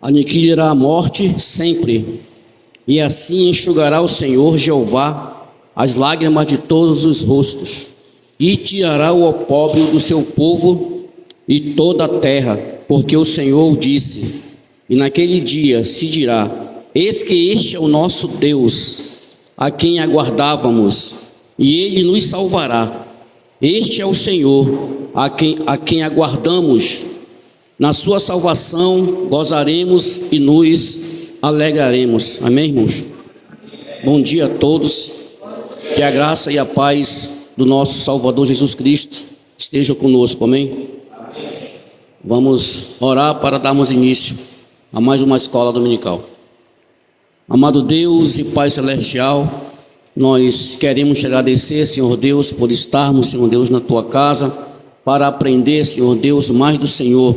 aniquilará a morte sempre, e assim enxugará o Senhor Jeová as lágrimas de todos os rostos, e tirará o opróbrio do seu povo e toda a terra, porque o Senhor disse. E naquele dia se dirá: eis que este é o nosso Deus, a quem aguardávamos, e ele nos salvará. Este é o Senhor, a quem aguardamos. Na sua salvação gozaremos e nos alegraremos. Amém, irmãos? Bom dia a todos. Que a graça e a paz do nosso Salvador Jesus Cristo estejam conosco. Amém? Vamos orar para darmos início a mais uma escola dominical. Amado Deus e Pai Celestial, nós queremos te agradecer, Senhor Deus, por estarmos, Senhor Deus, na tua casa, para aprender, Senhor Deus, mais do Senhor.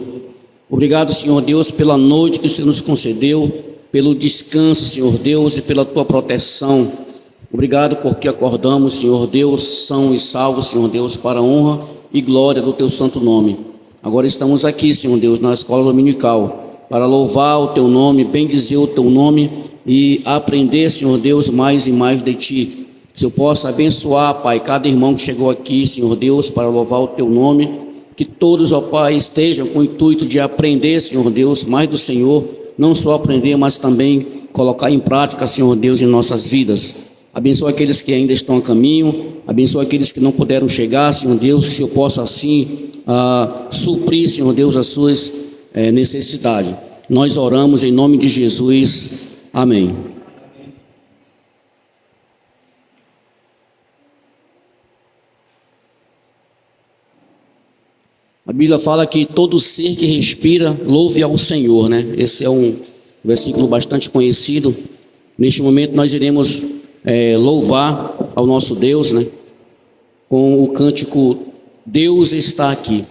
Obrigado, Senhor Deus, pela noite que o Senhor nos concedeu, pelo descanso, Senhor Deus, e pela tua proteção. Obrigado porque acordamos, Senhor Deus, são e salvos, Senhor Deus, para a honra e glória do teu santo nome. Agora estamos aqui, Senhor Deus, na escola dominical, para louvar o teu nome, bendizer o teu nome e aprender, Senhor Deus, mais e mais de ti. Se eu possa abençoar, Pai, cada irmão que chegou aqui, Senhor Deus, para louvar o teu nome, que todos, ó Pai, estejam com o intuito de aprender, Senhor Deus, mais do Senhor, não só aprender, mas também colocar em prática, Senhor Deus, em nossas vidas. Abençoa aqueles que ainda estão a caminho, abençoa aqueles que não puderam chegar, Senhor Deus, que eu possa assim suprir, Senhor Deus, as suas necessidades. Nós oramos em nome de Jesus. Amém. A Bíblia fala que todo ser que respira louve ao Senhor, né? Esse é um versículo bastante conhecido. Neste momento nós iremos louvar ao nosso Deus, né? Com o cântico Deus está aqui.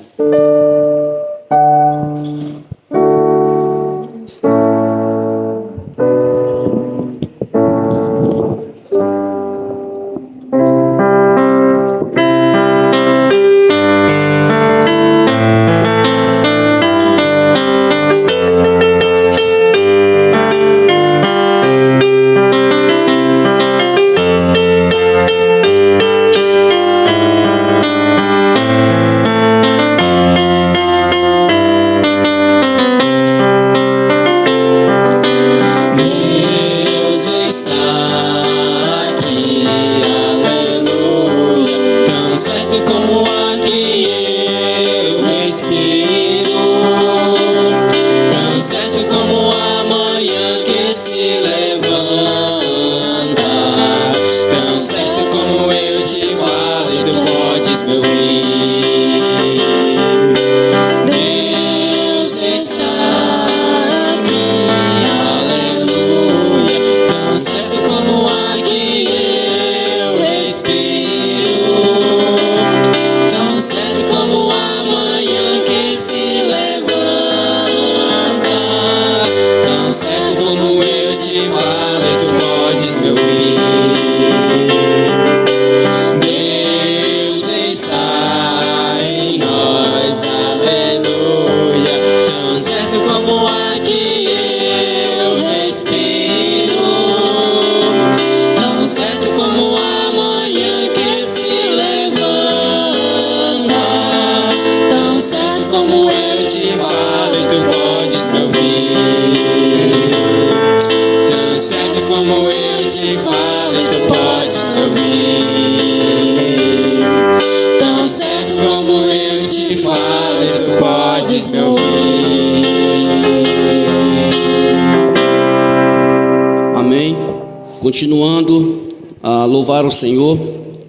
Continuando a louvar o Senhor,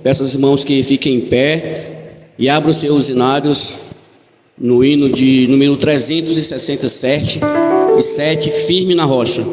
peço aos irmãos que fiquem em pé e abram os seus hinários no hino de número 367 e 7, firme na rocha.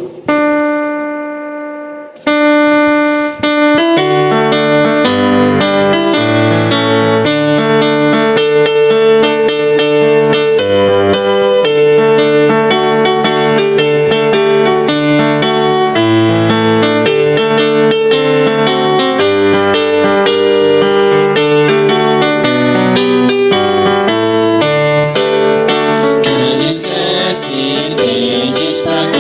Tendes pra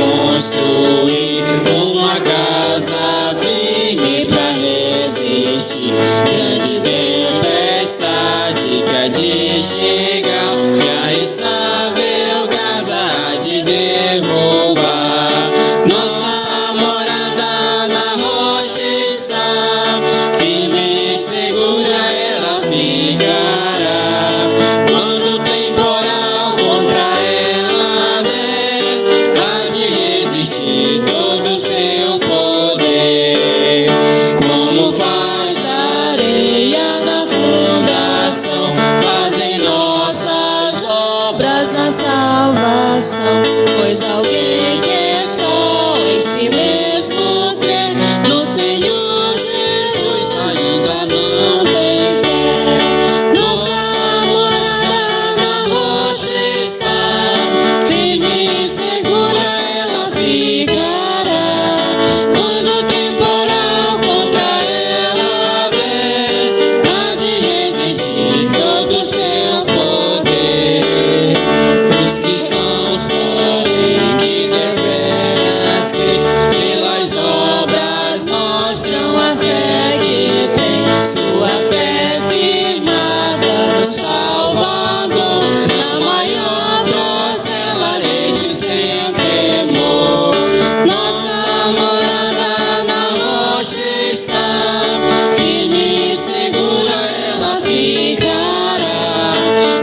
construir uma casa firme pra resistir grande tempestade que há de chegar, e a estável casa há de derrubar. Nossa morada na rocha está, firme e segura ela ficará. Quando o temporal contra ela der, há de resistir todo o seu poder. Como faz a areia na fundação, fazem nossas obras na salvação. Pois alguém que é só em si mesmo crê no Senhor Jesus ainda não tem fé. Nossa morada na rocha está, firme e segura ela ficará. Quando o temporal contra ela der, há de resistir todo o seu poder. Os cristãos, porém, que nas veras crê, pelas obras mostram a fé que tem. Sua fé firmada no Salvador, na maior procelarete sem temor. Nossa morada na rocha está, firme e segura ela ficará.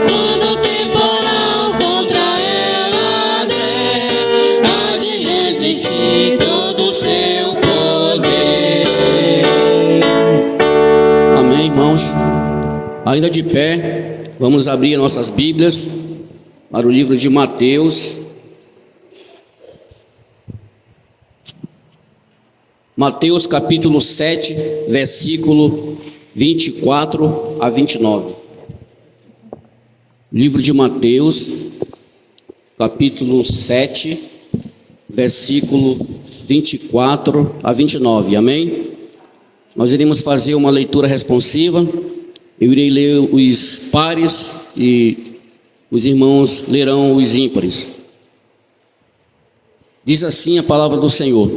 Quando o temporal contra ela der, há de resistir todo o seu poder. Amém, irmãos? Ainda de pé, vamos abrir nossas Bíblias para o livro de Mateus. Mateus capítulo 7, versículo 24 a 29. Livro de Mateus, capítulo 7, versículo 24 a 29. Amém? Nós iremos fazer uma leitura responsiva. Eu irei ler os pares e os irmãos lerão os ímpares. Diz assim a palavra do Senhor: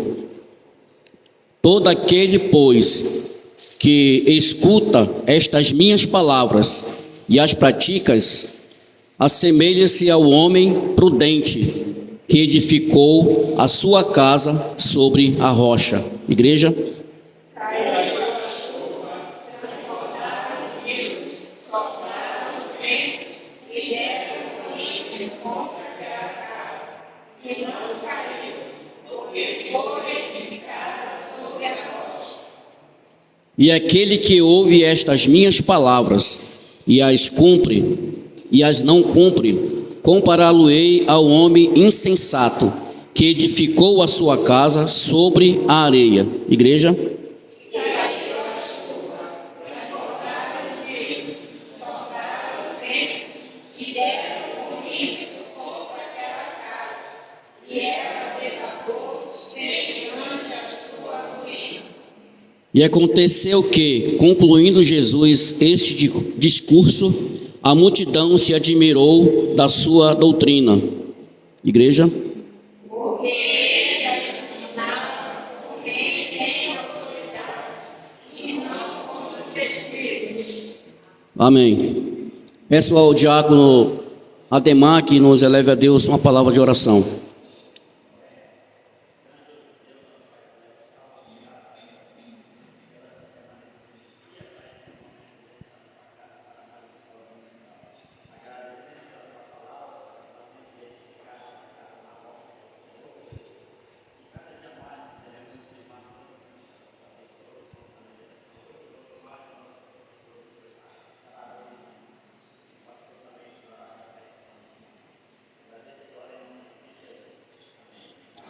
todo aquele, pois, que escuta estas minhas palavras e as praticas, assemelha-se ao homem prudente que edificou a sua casa sobre a rocha. Igreja? E aquele que ouve estas minhas palavras e as cumpre e as não cumpre, compará-lo-ei ao homem insensato que edificou a sua casa sobre a areia. Igreja? E aconteceu que, concluindo Jesus este discurso, a multidão se admirou da sua doutrina. Igreja? Amém. Peço ao diácono Ademar que nos eleve a Deus uma palavra de oração.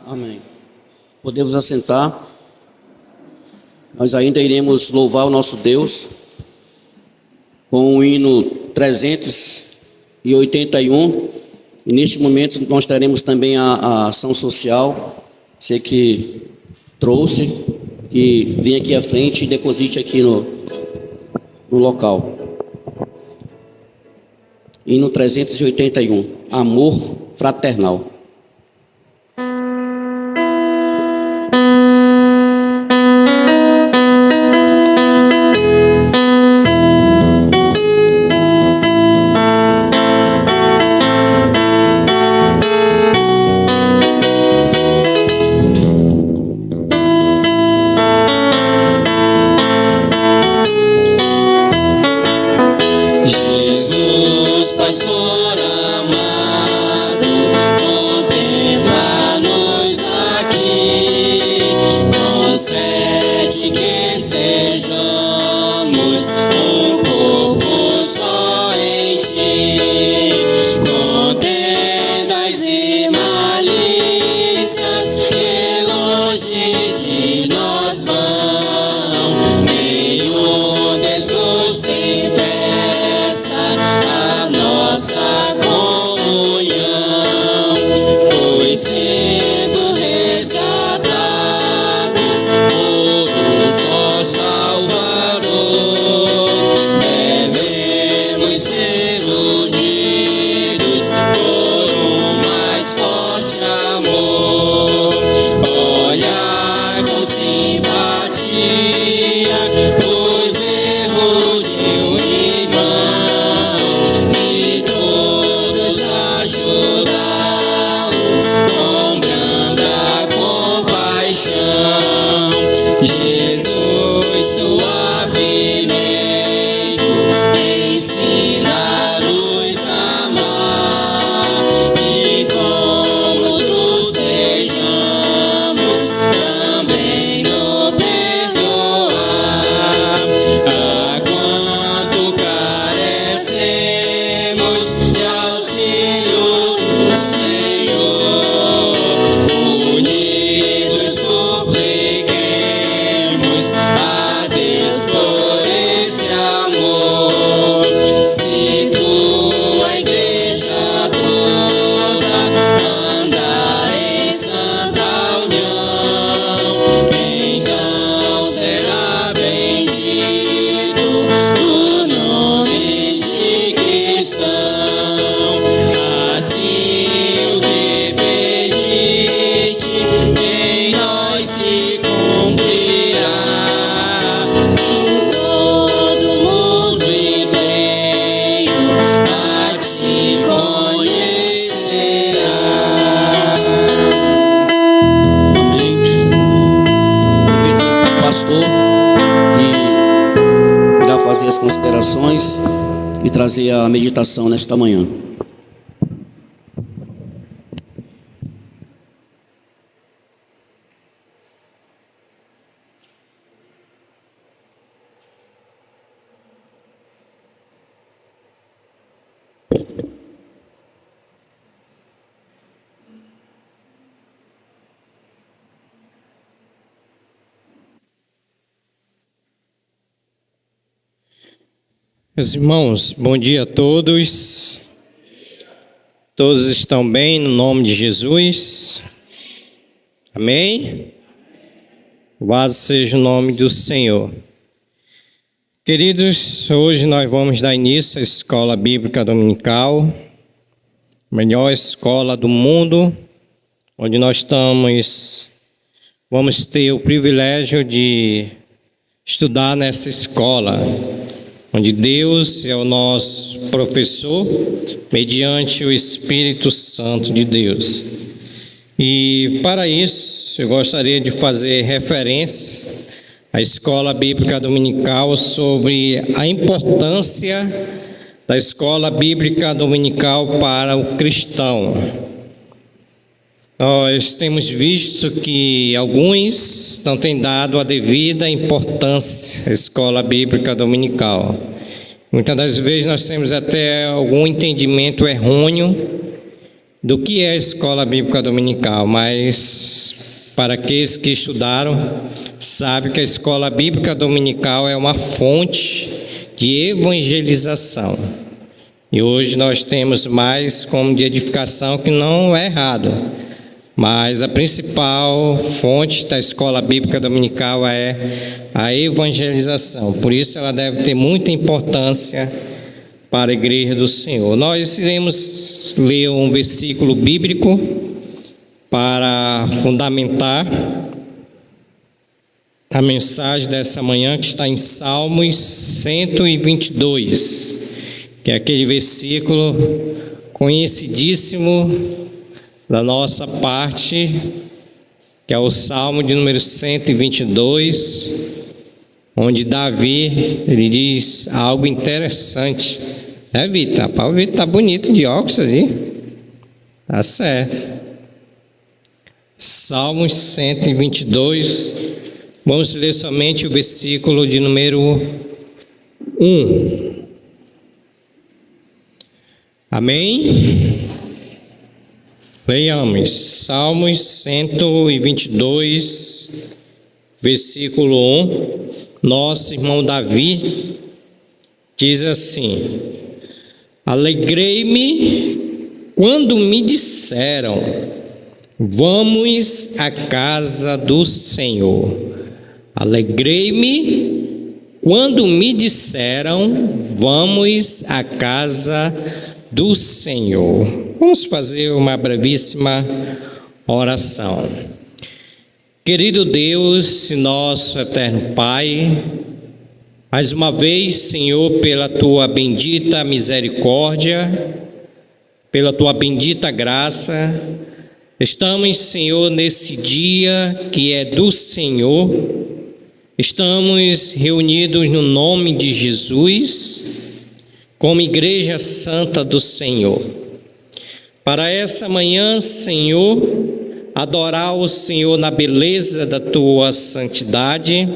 Amém. Podemos assentar. Nós ainda iremos louvar o nosso Deus com o hino 381. E neste momento nós teremos também a ação social. Você que trouxe, que vem aqui à frente e deposite aqui no local. Hino 381. Amor fraternal. trazer a meditação nesta manhã. Meus irmãos, bom dia a todos. Todos estão bem no nome de Jesus? Amém? Louvado seja o nome do Senhor. Queridos, hoje nós vamos dar início à Escola Bíblica Dominical, a melhor escola do mundo, onde nós vamos ter o privilégio de estudar nessa escola, onde Deus é o nosso professor, mediante o Espírito Santo de Deus. E para isso, eu gostaria de fazer referência à Escola Bíblica Dominical sobre a importância da Escola Bíblica Dominical para o cristão. Nós temos visto que alguns não têm dado a devida importância à Escola Bíblica Dominical. Muitas das vezes nós temos até algum entendimento errôneo do que é a Escola Bíblica Dominical, mas para aqueles que estudaram, sabem que a Escola Bíblica Dominical é uma fonte de evangelização. E hoje nós temos mais como de edificação, que não é errado. Mas a principal fonte da Escola Bíblica Dominical é a evangelização. Por isso ela deve ter muita importância para a Igreja do Senhor. Nós iremos ler um versículo bíblico para fundamentar a mensagem dessa manhã, que está em Salmos 122, que é aquele versículo conhecidíssimo da nossa parte, que é o Salmo de número 122, onde Davi, ele diz algo interessante. Vitor? Rapaz, o Vitor está bonito de óculos ali. Tá certo. Salmos 122, vamos ler somente o versículo de número 1. Amém? Leiamos Salmos 122, versículo 1. Nosso irmão Davi diz assim: alegrei-me quando me disseram, vamos à casa do Senhor. Alegrei-me quando me disseram, vamos à casa do Senhor. Vamos fazer uma brevíssima oração. Querido Deus, nosso eterno Pai, mais uma vez, Senhor, pela Tua bendita misericórdia, pela Tua bendita graça, estamos, Senhor, nesse dia que é do Senhor, estamos reunidos no nome de Jesus, como Igreja Santa do Senhor. Para essa manhã, Senhor, adorar o Senhor na beleza da Tua santidade.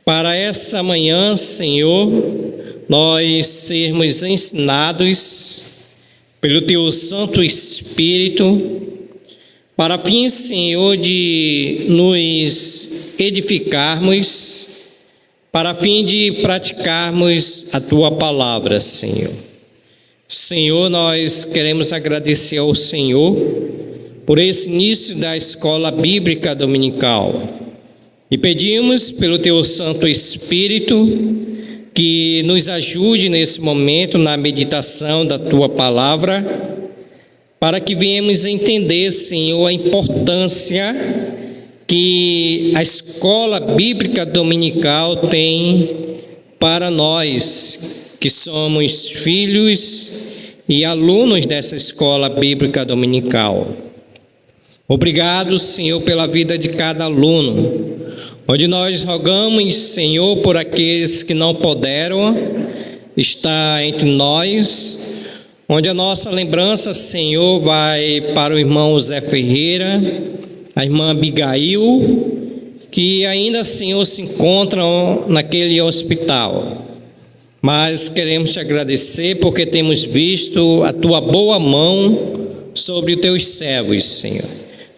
Para essa manhã, Senhor, nós sermos ensinados pelo Teu Santo Espírito, para fim, Senhor, de nos edificarmos, para fim de praticarmos a Tua palavra, Senhor. Senhor, nós queremos agradecer ao Senhor por esse início da Escola Bíblica Dominical e pedimos pelo Teu Santo Espírito que nos ajude nesse momento na meditação da Tua palavra, para que venhamos entender, Senhor, a importância que a Escola Bíblica Dominical tem para nós, que somos filhos e alunos dessa Escola Bíblica Dominical. Obrigado, Senhor, pela vida de cada aluno, onde nós rogamos, Senhor, por aqueles que não puderam está entre nós, onde a nossa lembrança, Senhor, vai para o irmão Zé Ferreira, a irmã Abigail, que ainda, Senhor, se encontram naquele hospital. Mas queremos te agradecer porque temos visto a tua boa mão sobre os teus servos, Senhor.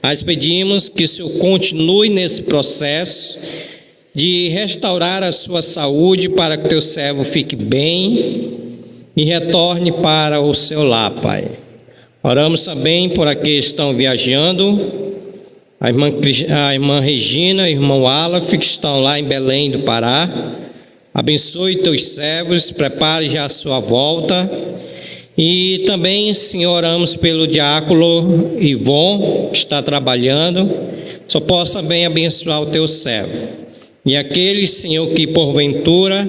Nós pedimos que o Senhor continue nesse processo de restaurar a sua saúde para que o teu servo fique bem e retorne para o seu lar, Pai. Oramos também por aqueles que estão viajando, a irmã Regina, o irmão Alaf, que estão lá em Belém do Pará. Abençoe teus servos, prepare já a sua volta. E também, Senhor, oramos pelo diácono Ivon, que está trabalhando. Só possa bem abençoar o teu servo. E aqueles, Senhor, que porventura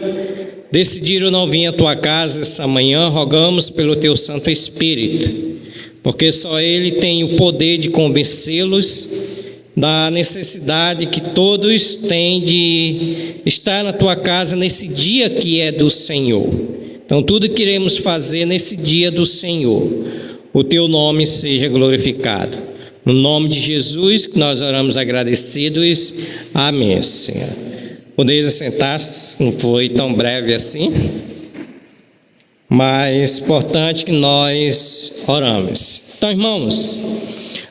decidiram não vir à tua casa essa manhã, rogamos pelo teu Santo Espírito, porque só Ele tem o poder de convencê-los da necessidade que todos têm de estar na tua casa nesse dia que é do Senhor. Então, tudo que iremos fazer nesse dia do Senhor, o teu nome seja glorificado. No nome de Jesus, que nós oramos agradecidos. Amém, Senhor. Podeis assentar-se, não foi tão breve assim, mas importante que nós oramos. Então, irmãos,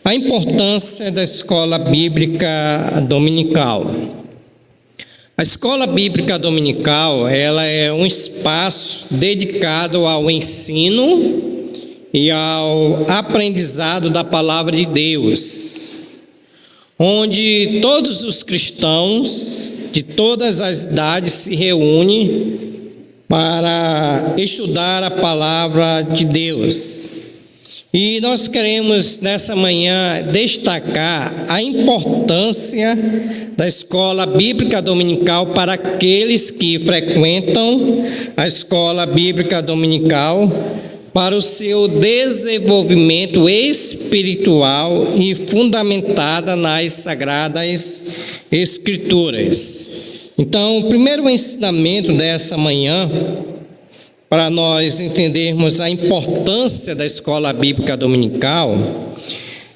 a importância da escola bíblica dominical. A escola bíblica dominical, ela é um espaço dedicado ao ensino e ao aprendizado da palavra de Deus, onde todos os cristãos de todas as idades se reúnem para estudar a palavra de Deus. E nós queremos nessa manhã destacar a importância da escola bíblica dominical para aqueles que frequentam a escola bíblica dominical, para o seu desenvolvimento espiritual e fundamentada nas Sagradas Escrituras. Então, o primeiro ensinamento dessa manhã, para nós entendermos a importância da escola bíblica dominical,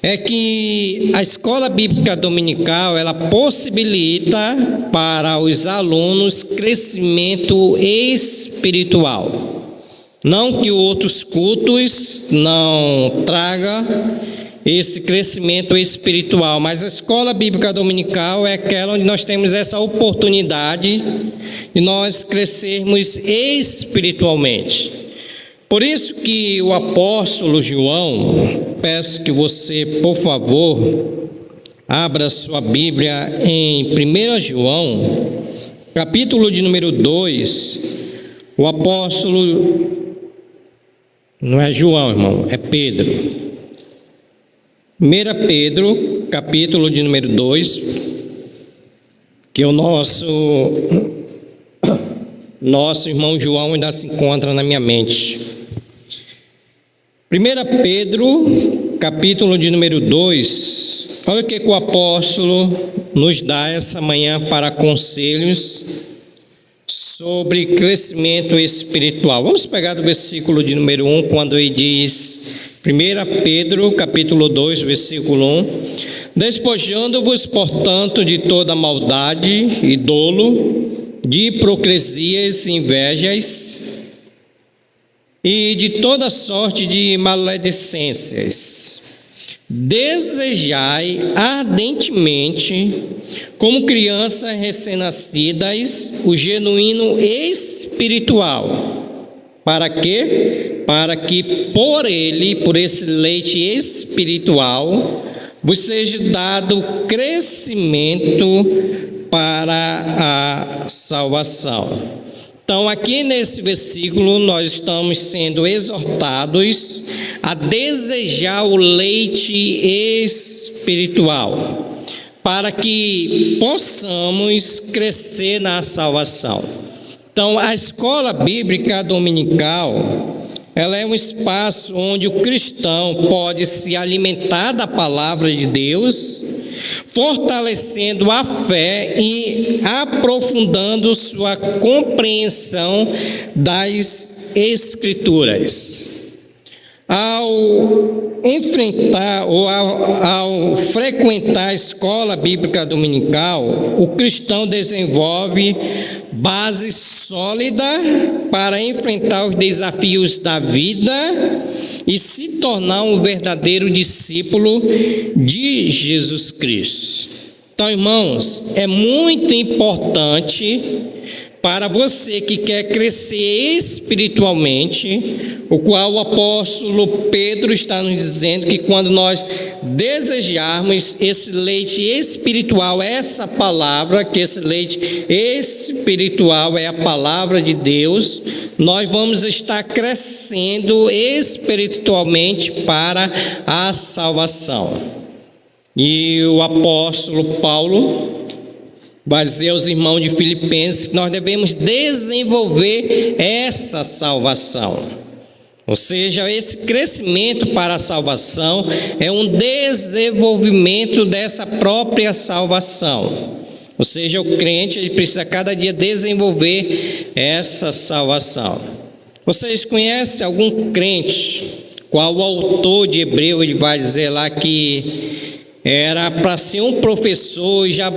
é que a escola bíblica dominical, ela possibilita para os alunos crescimento espiritual. Não que outros cultos não tragam esse crescimento espiritual, mas a escola bíblica dominical é aquela onde nós temos essa oportunidade de nós crescermos espiritualmente. Por isso que o apóstolo João, peço que você, por favor, abra sua Bíblia em 1 João, capítulo de número 2, o apóstolo, não é João, irmão, é Pedro. 1 Pedro, capítulo de número 2, que o nosso irmão João ainda se encontra na minha mente. 1 Pedro, capítulo de número 2, olha o que o apóstolo nos dá essa manhã para conselhos sobre crescimento espiritual. Vamos pegar do versículo de número 1, quando ele diz, 1 Pedro, capítulo 2, versículo 1, despojando-vos, portanto, de toda maldade e dolo, de hipocrisias e invejas, e de toda sorte de maledicências, desejai ardentemente, como crianças recém-nascidas, o genuíno espiritual. Para quê? Para que por esse leite espiritual, vos seja dado crescimento para a salvação. Então, aqui nesse versículo, nós estamos sendo exortados a desejar o leite espiritual, para que possamos crescer na salvação. Então, a escola bíblica dominical, ela é um espaço onde o cristão pode se alimentar da palavra de Deus, fortalecendo a fé e aprofundando sua compreensão das Escrituras. Ao enfrentar ou ao frequentar a escola bíblica dominical, o cristão desenvolve base sólida para enfrentar os desafios da vida e se tornar um verdadeiro discípulo de Jesus Cristo. Então, irmãos, é muito importante para você que quer crescer espiritualmente, o qual o apóstolo Pedro está nos dizendo que quando nós desejarmos esse leite espiritual, essa palavra, que esse leite espiritual é a palavra de Deus, nós vamos estar crescendo espiritualmente para a salvação. E o apóstolo Paulo vai dizer aos irmãos de Filipenses que nós devemos desenvolver essa salvação. Ou seja, esse crescimento para a salvação é um desenvolvimento dessa própria salvação. Ou seja, o crente ele precisa cada dia desenvolver essa salvação. Vocês conhecem algum crente, qual o autor de Hebreu ele vai dizer lá que era para ser um professor e já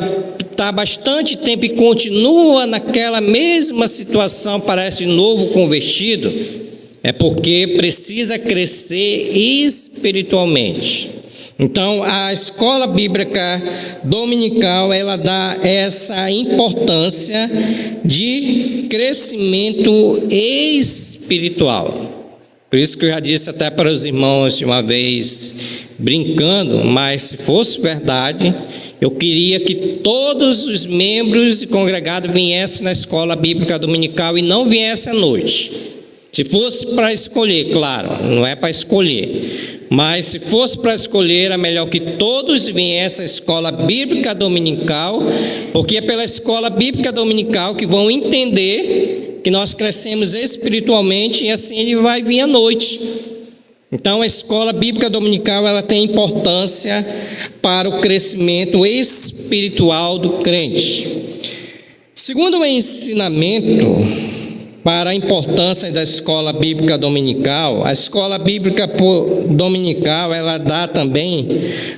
está há bastante tempo e continua naquela mesma situação, parece novo convertido? É porque precisa crescer espiritualmente. Então, a escola bíblica dominical, ela dá essa importância de crescimento espiritual. Por isso que eu já disse até para os irmãos de uma vez, brincando, mas se fosse verdade, eu queria que todos os membros e congregados viessem na escola bíblica dominical e não viessem à noite. Se fosse para escolher, claro, não é para escolher, mas se fosse para escolher, era melhor que todos viessem à escola bíblica dominical, porque é pela escola bíblica dominical que vão entender que nós crescemos espiritualmente e assim ele vai vir à noite. Então, a escola bíblica dominical ela tem importância para o crescimento espiritual do crente. Segundo o ensinamento para a importância da escola bíblica dominical, a escola bíblica dominical ela dá também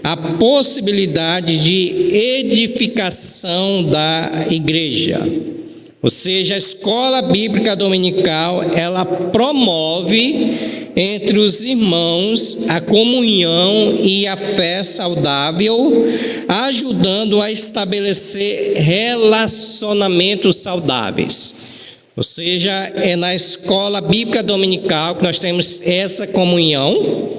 a possibilidade de edificação da igreja. Ou seja, a escola bíblica dominical ela promove entre os irmãos a comunhão e a fé saudável, ajudando a estabelecer relacionamentos saudáveis. Ou seja, é na escola bíblica dominical que nós temos essa comunhão.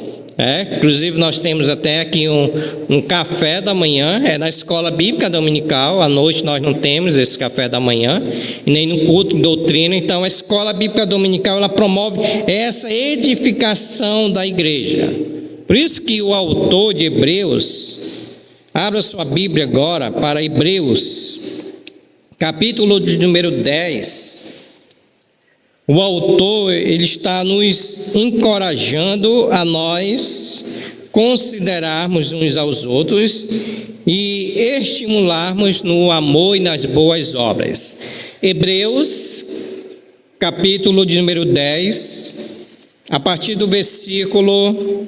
Inclusive nós temos até aqui um café da manhã, é na escola bíblica dominical. À noite nós não temos esse café da manhã, e nem no culto de doutrina. Então a escola bíblica dominical ela promove essa edificação da igreja. Por isso que o autor de Hebreus, abra sua Bíblia agora para Hebreus, capítulo de número 10. O autor ele está nos encorajando a nós considerarmos uns aos outros e estimularmos no amor e nas boas obras. Hebreus, capítulo de número 10, a partir do versículo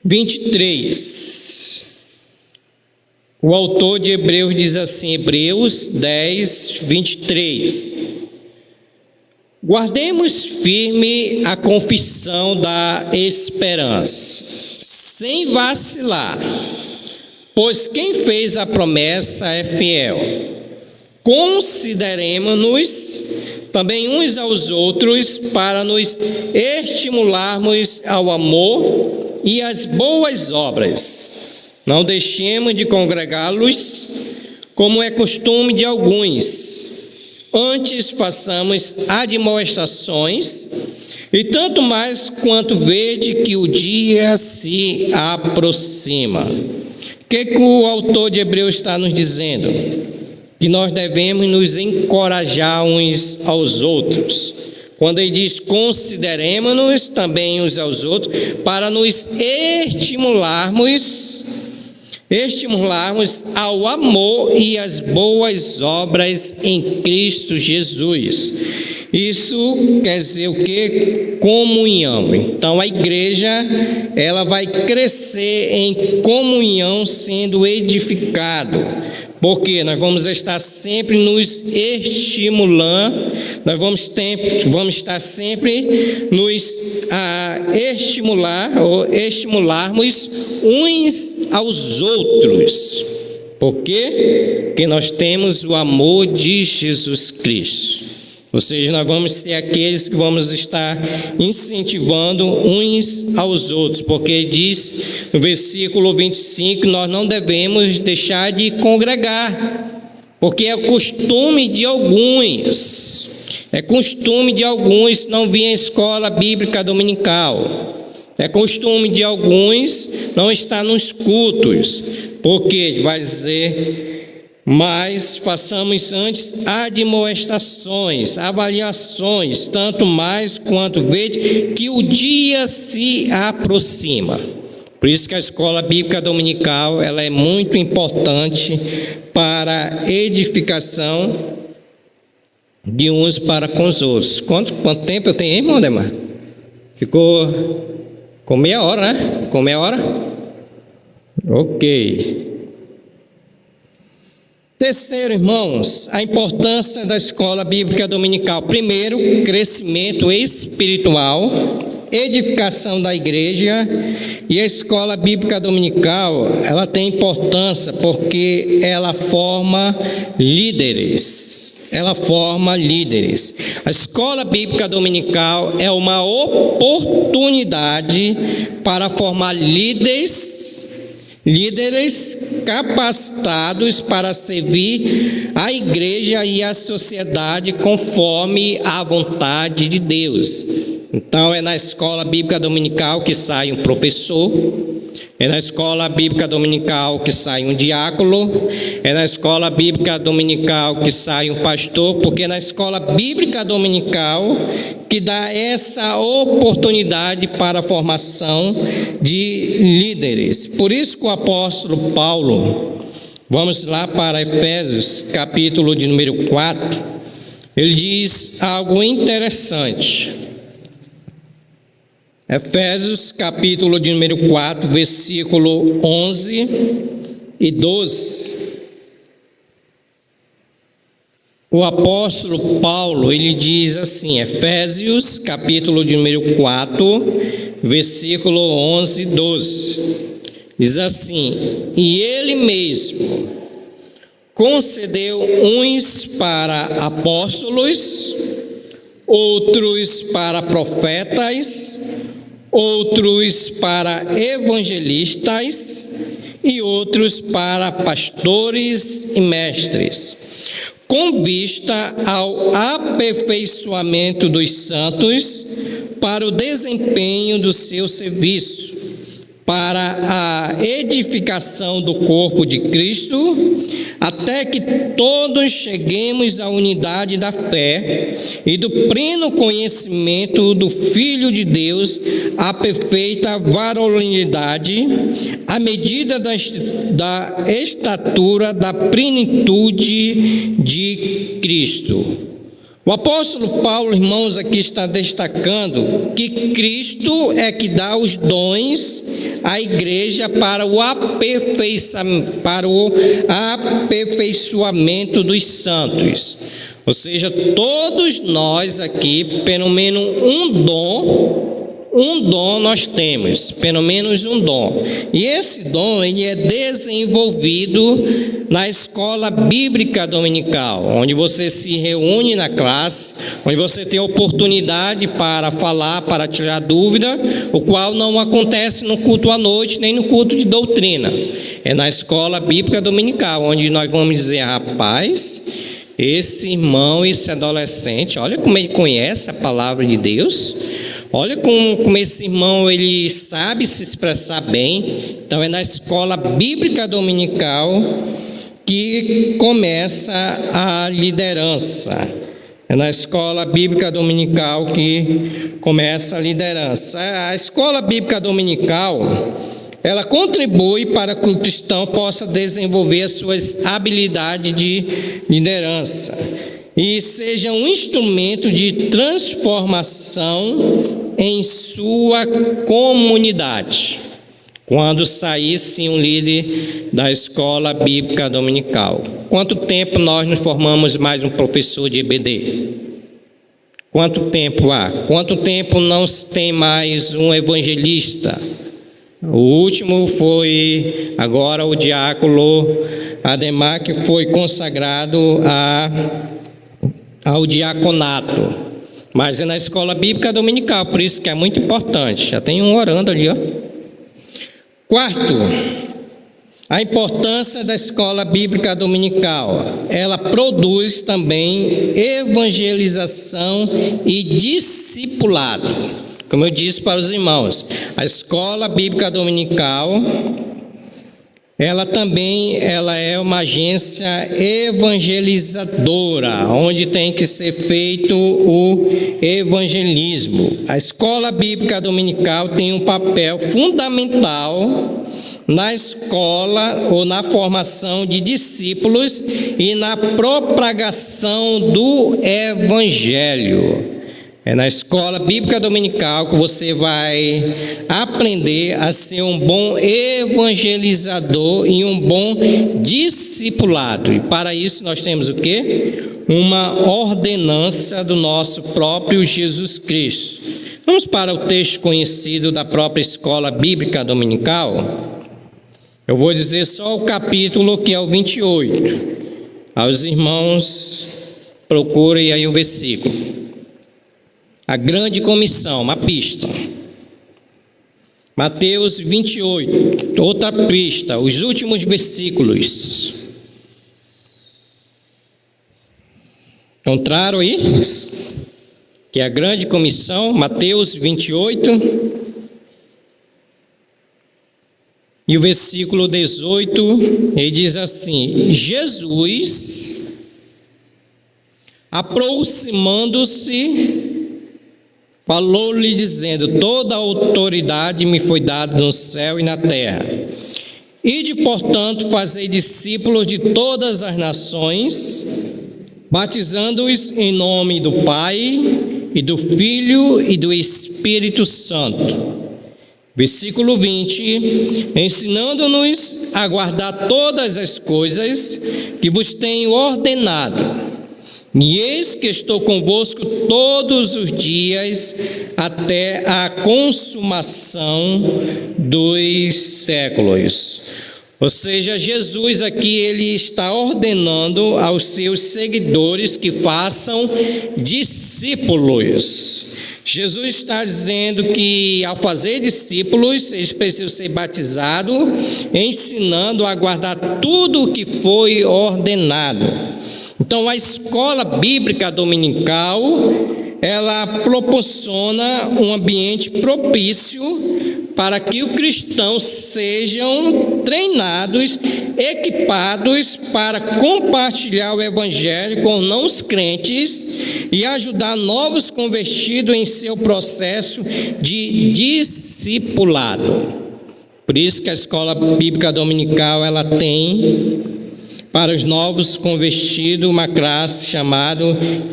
23. O autor de Hebreus diz assim, Hebreus 10, 23. Guardemos firme a confissão da esperança, sem vacilar, pois quem fez a promessa é fiel. Consideremos-nos também uns aos outros para nos estimularmos ao amor e às boas obras. Não deixemos de congregá-los, como é costume de alguns. Antes façamos admoestações, e tanto mais quanto vede que o dia se aproxima. O que o autor de Hebreus está nos dizendo? Que nós devemos nos encorajar uns aos outros. Quando ele diz consideremos-nos também uns aos outros, para nos estimularmos estimularmos ao amor e às boas obras em Cristo Jesus. Isso quer dizer o quê? Comunhão. Então a igreja, ela vai crescer em comunhão, sendo edificado, porque nós vamos estar sempre nos estimulando, nós vamos estar sempre nos estimularmos uns aos outros. Por quê? Porque nós temos o amor de Jesus Cristo. Ou seja, nós vamos ser aqueles que vamos estar incentivando uns aos outros, porque diz no versículo 25, nós não devemos deixar de congregar, porque é costume de alguns não vir à escola bíblica dominical, é costume de alguns não estar nos cultos, porque vai dizer: mas façamos antes admoestações, avaliações, tanto mais quanto vede que o dia se aproxima. Por isso que a escola bíblica dominical, ela é muito importante para a edificação de uns para com os outros. Quanto tempo eu tenho, hein, irmão Demar? Ficou com meia hora, né? Com meia hora? Ok. Terceiro, irmãos, a importância da escola bíblica dominical. Primeiro, crescimento espiritual, edificação da igreja. E a escola bíblica dominical, ela tem importância porque ela forma líderes. A escola bíblica dominical é uma oportunidade para formar líderes capacitados para servir a igreja e a sociedade conforme a vontade de Deus. Então é na escola bíblica dominical que sai um professor, é na escola bíblica dominical que sai um diácono, é na escola bíblica dominical que sai um pastor, porque é na escola bíblica dominical que dá essa oportunidade para a formação de líderes. Por isso que o apóstolo Paulo, vamos lá para Efésios, capítulo de número 4, ele diz algo interessante. Efésios, capítulo de número 4, versículo 11 e 12. O apóstolo Paulo, ele diz assim, Efésios, capítulo de número 4, versículo 11 e 12. Diz assim: e ele mesmo concedeu uns para apóstolos, outros para profetas, outros para evangelistas e outros para pastores e mestres, com vista ao aperfeiçoamento dos santos para o desempenho do seu serviço, para a edificação do corpo de Cristo, até que todos cheguemos à unidade da fé e do pleno conhecimento do Filho de Deus, à perfeita varonilidade, à medida da estatura da plenitude de Cristo. O apóstolo Paulo, irmãos, aqui está destacando que Cristo é que dá os dons à igreja para o aperfeiçoamento dos santos. Ou seja, todos nós aqui, pelo menos um dom nós temos, pelo menos um dom. E esse dom, ele é desenvolvido na escola bíblica dominical, onde você se reúne na classe, onde você tem oportunidade para falar, para tirar dúvida, o qual não acontece no culto à noite, nem no culto de doutrina. É na escola bíblica dominical, onde nós vamos dizer: rapaz, esse irmão, esse adolescente, olha como ele conhece a palavra de Deus. Olha como esse irmão, ele sabe se expressar bem. Então é na escola bíblica dominical que começa a liderança. É na escola bíblica dominical que começa a liderança. A escola bíblica dominical, ela contribui para que o cristão possa desenvolver as suas habilidades de liderança e seja um instrumento de transformação em sua comunidade. Quando saísse um líder da escola bíblica dominical. Quanto tempo nós nos formamos mais um professor de EBD? Quanto tempo há? Quanto tempo não se tem mais um evangelista? O último foi agora o diácono Ademar, que foi consagrado ao diaconato. Mas é na escola bíblica dominical, por isso que é muito importante. Já tem um orando ali, ó. Quarto, a importância da escola bíblica dominical. Ela produz também evangelização e discipulado. Como eu disse para os irmãos, a escola bíblica dominical, ela é uma agência evangelizadora, onde tem que ser feito o evangelismo. A escola bíblica dominical tem um papel fundamental na escola ou na formação de discípulos e na propagação do evangelho. É na escola bíblica dominical que você vai aprender a ser um bom evangelizador e um bom discipulado. E para isso nós temos o quê? Uma ordenança do nosso próprio Jesus Cristo. Vamos para o texto conhecido da própria escola bíblica dominical. Eu vou dizer só o capítulo, que é o 28. Aos irmãos, procurem aí o versículo. A grande comissão, uma pista. Mateus 28, outra pista, os últimos versículos. Encontraram aí? Que é a grande comissão, Mateus 28. E o versículo 18, ele diz assim: Jesus, aproximando-se, falou-lhe dizendo: toda a autoridade me foi dada no céu e na terra. Ide, portanto, fazei discípulos de todas as nações, batizando-os em nome do Pai, e do Filho, e do Espírito Santo. Versículo 20, ensinando-nos a guardar todas as coisas que vos tenho ordenado. E eis que estou convosco todos os dias, até a consumação dos séculos. Ou seja, Jesus aqui, ele está ordenando aos seus seguidores que façam discípulos. Jesus está dizendo que ao fazer discípulos, eles precisam ser batizados, ensinando a guardar tudo o que foi ordenado. Então, a escola bíblica dominical, ela proporciona um ambiente propício para que os cristãos sejam treinados, equipados para compartilhar o evangelho com não crentes e ajudar novos convertidos em seu processo de discipulado. Por isso que a escola bíblica dominical, ela tem para os novos convertidos uma classe chamada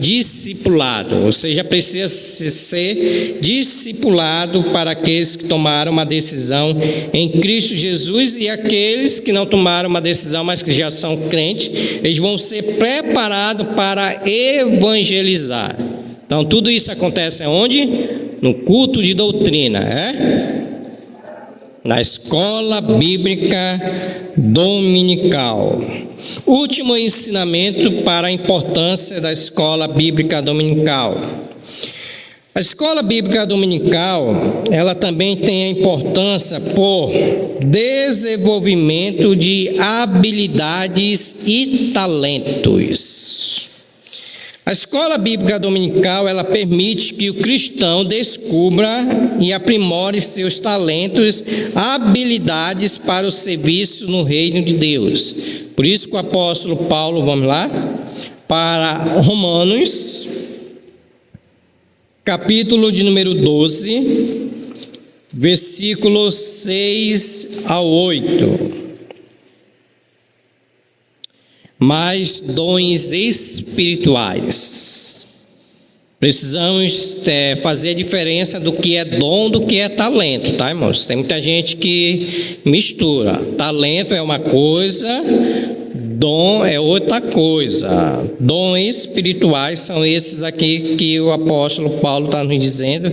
discipulado, ou seja, precisa ser discipulado para aqueles que tomaram uma decisão em Cristo Jesus, e aqueles que não tomaram uma decisão, mas que já são crentes, eles vão ser preparados para evangelizar. Então tudo isso acontece onde? No culto de doutrina, na escola bíblica dominical. Último ensinamento para a importância da escola bíblica dominical. A escola bíblica dominical, ela também tem a importância por desenvolvimento de habilidades e talentos. A escola bíblica dominical, ela permite que o cristão descubra e aprimore seus talentos, habilidades para o serviço no reino de Deus. Por isso que o apóstolo Paulo, vamos lá, para Romanos, capítulo de número 12, versículos 6 ao 8. Mais dons espirituais. Precisamos fazer a diferença do que é dom do que é talento, tá, irmãos? Tem muita gente que mistura. Talento é uma coisa, dom é outra coisa. Dons espirituais são esses aqui que o apóstolo Paulo está nos dizendo.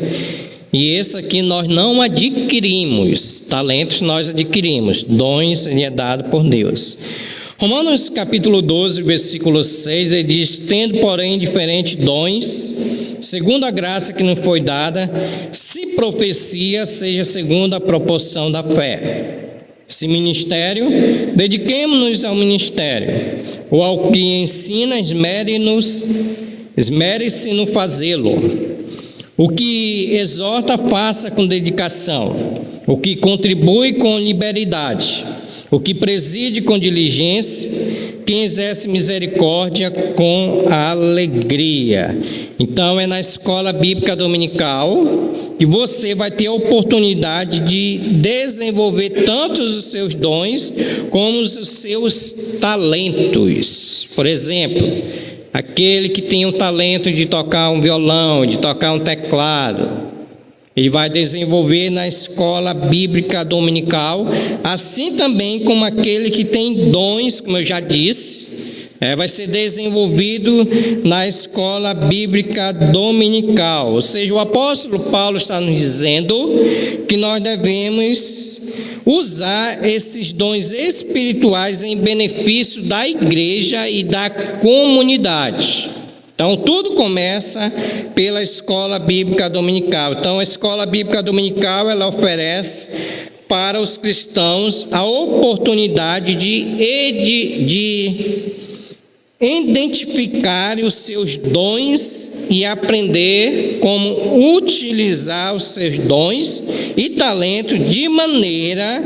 E esse aqui nós não adquirimos. Talentos nós adquirimos. Dons ele é dado por Deus. Romanos capítulo 12, versículo 6, ele diz: tendo, porém, diferentes dons, segundo a graça que nos foi dada, se profecia, seja segundo a proporção da fé. Se ministério, dediquemo-nos ao ministério. Ou ao que ensina, esmere-se no fazê-lo. O que exorta, faça com dedicação. O que contribui com liberalidade. O que preside com diligência, quem exerce misericórdia com alegria. Então é na escola bíblica dominical que você vai ter a oportunidade de desenvolver tanto os seus dons como os seus talentos. Por exemplo, aquele que tem o talento de tocar um violão, de tocar um teclado, ele vai desenvolver na escola bíblica dominical, assim também como aquele que tem dons, como eu já disse, vai ser desenvolvido na escola bíblica dominical. Ou seja, o apóstolo Paulo está nos dizendo que nós devemos usar esses dons espirituais em benefício da igreja e da comunidade. Então, tudo começa pela escola bíblica dominical. Então, a escola bíblica dominical, ela oferece para os cristãos a oportunidade de identificar os seus dons e aprender como utilizar os seus dons e talentos de maneira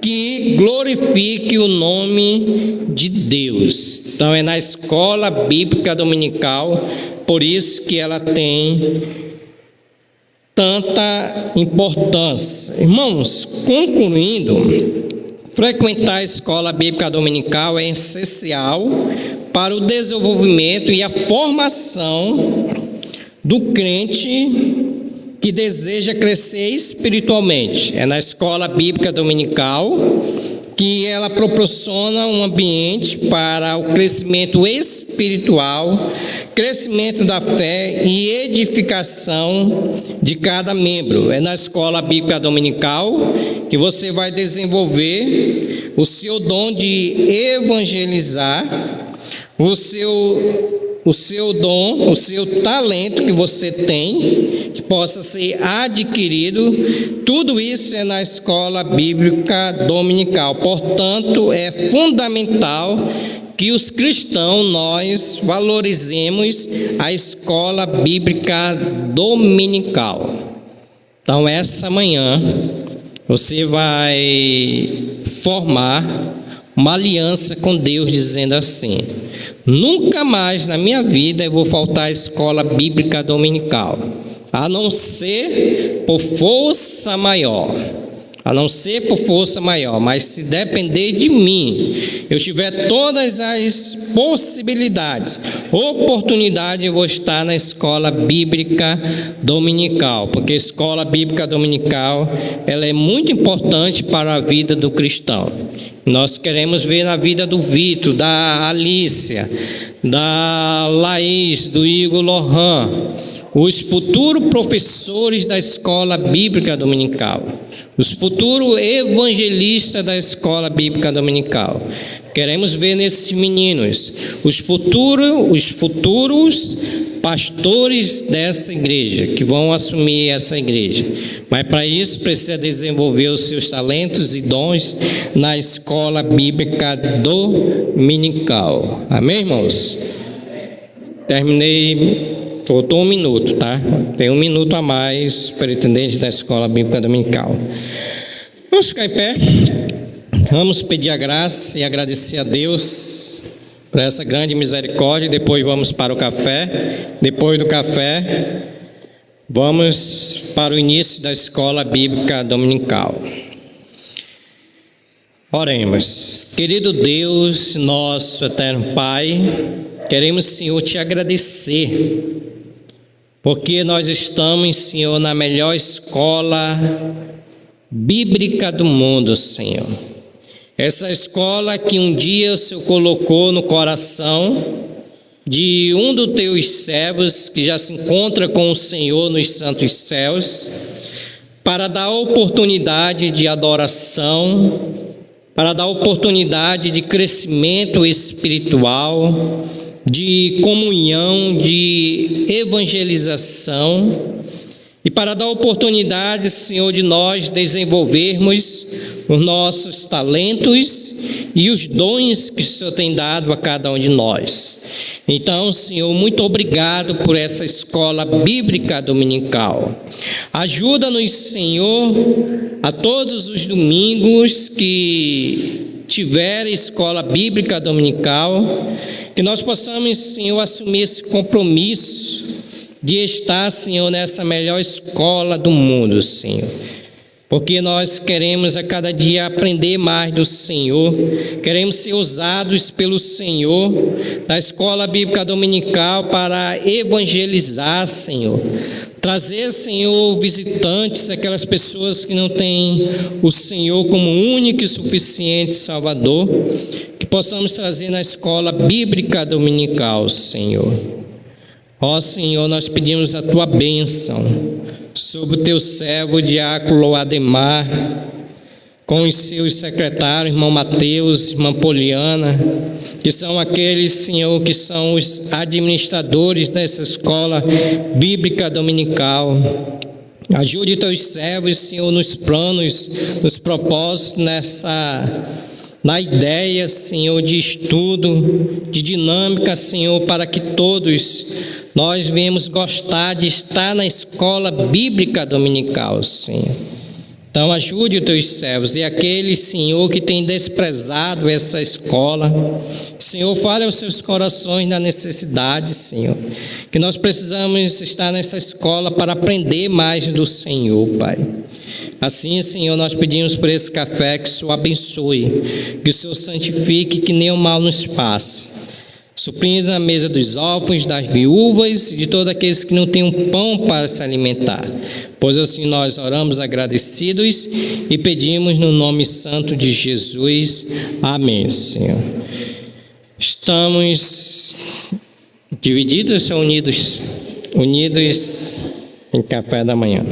que glorifique o nome de Deus. Então é na escola bíblica dominical, por isso que ela tem tanta importância. Irmãos, concluindo, frequentar a escola bíblica dominical é essencial para o desenvolvimento e a formação do crente que deseja crescer espiritualmente. É na escola bíblica dominical que ela proporciona um ambiente para o crescimento espiritual, crescimento da fé e edificação de cada membro. É na escola bíblica dominical que você vai desenvolver o seu dom de evangelizar, o seu dom, o seu talento que você tem, que possa ser adquirido. Tudo isso é na escola bíblica dominical. Portanto, é fundamental que os cristãos, nós valorizemos a escola bíblica dominical. Então, essa manhã, você vai formar uma aliança com Deus, dizendo assim: nunca mais na minha vida eu vou faltar à escola bíblica dominical, a não ser por força maior. A não ser por força maior, mas se depender de mim, eu tiver todas as possibilidades, oportunidade, eu vou estar na escola bíblica dominical, porque a escola bíblica dominical, ela é muito importante para a vida do cristão. Nós queremos ver na vida do Vitor, da Alícia, da Laís, do Igor Lohan, os futuros professores da escola bíblica dominical, os futuros evangelistas da escola bíblica dominical. Queremos ver nesses meninos os futuros pastores dessa igreja, que vão assumir essa igreja. Mas para isso precisa desenvolver os seus talentos e dons na escola bíblica dominical. Amém, irmãos? Terminei. Faltou 1 minuto, tá? Tem 1 minuto a mais, pretendente da escola bíblica dominical. Vamos ficar em pé. Vamos pedir a graça e agradecer a Deus por essa grande misericórdia. Depois vamos para o café. Depois do café, vamos para o início da escola bíblica dominical. Oremos. Querido Deus, nosso eterno Pai, queremos, Senhor, te agradecer, porque nós estamos, Senhor, na melhor escola bíblica do mundo, Senhor. Essa escola que um dia o Senhor colocou no coração de um dos teus servos que já se encontra com o Senhor nos santos céus, para dar oportunidade de adoração, para dar oportunidade de crescimento espiritual, de comunhão, de evangelização, e para dar oportunidade, Senhor, de nós desenvolvermos os nossos talentos e os dons que o Senhor tem dado a cada um de nós. Então, Senhor, muito obrigado por essa escola bíblica dominical. Ajuda-nos, Senhor, a todos os domingos que tiver escola bíblica dominical, que nós possamos, Senhor, assumir esse compromisso de estar, Senhor, nessa melhor escola do mundo, Senhor. Porque nós queremos a cada dia aprender mais do Senhor, queremos ser usados pelo Senhor da escola bíblica dominical para evangelizar, Senhor. Trazer, Senhor, visitantes, aquelas pessoas que não têm o Senhor como único e suficiente Salvador, que possamos trazer na escola bíblica dominical, Senhor. Ó Senhor, nós pedimos a Tua bênção sobre o Teu servo, diácono Ademar, com os seus secretários, irmão Mateus, irmã Poliana, que são aqueles, Senhor, que são os administradores dessa escola bíblica dominical. Ajude Teus servos, Senhor, nos planos, nos propósitos, na ideia, Senhor, de estudo, de dinâmica, Senhor, para que todos nós venhamos gostar de estar na escola bíblica dominical, Senhor. Então ajude os Teus servos e aquele, Senhor, que tem desprezado essa escola, Senhor, fale aos seus corações na necessidade, Senhor, que nós precisamos estar nessa escola para aprender mais do Senhor, Pai. Assim, Senhor, nós pedimos por esse café que o Senhor abençoe, que o Senhor santifique, que nenhum mal nos faça, suprindo a mesa dos órfãos, das viúvas e de todos aqueles que não têm um pão para se alimentar. Pois assim nós oramos agradecidos e pedimos no nome santo de Jesus. Amém, Senhor. Estamos divididos ou unidos? Unidos em café da manhã.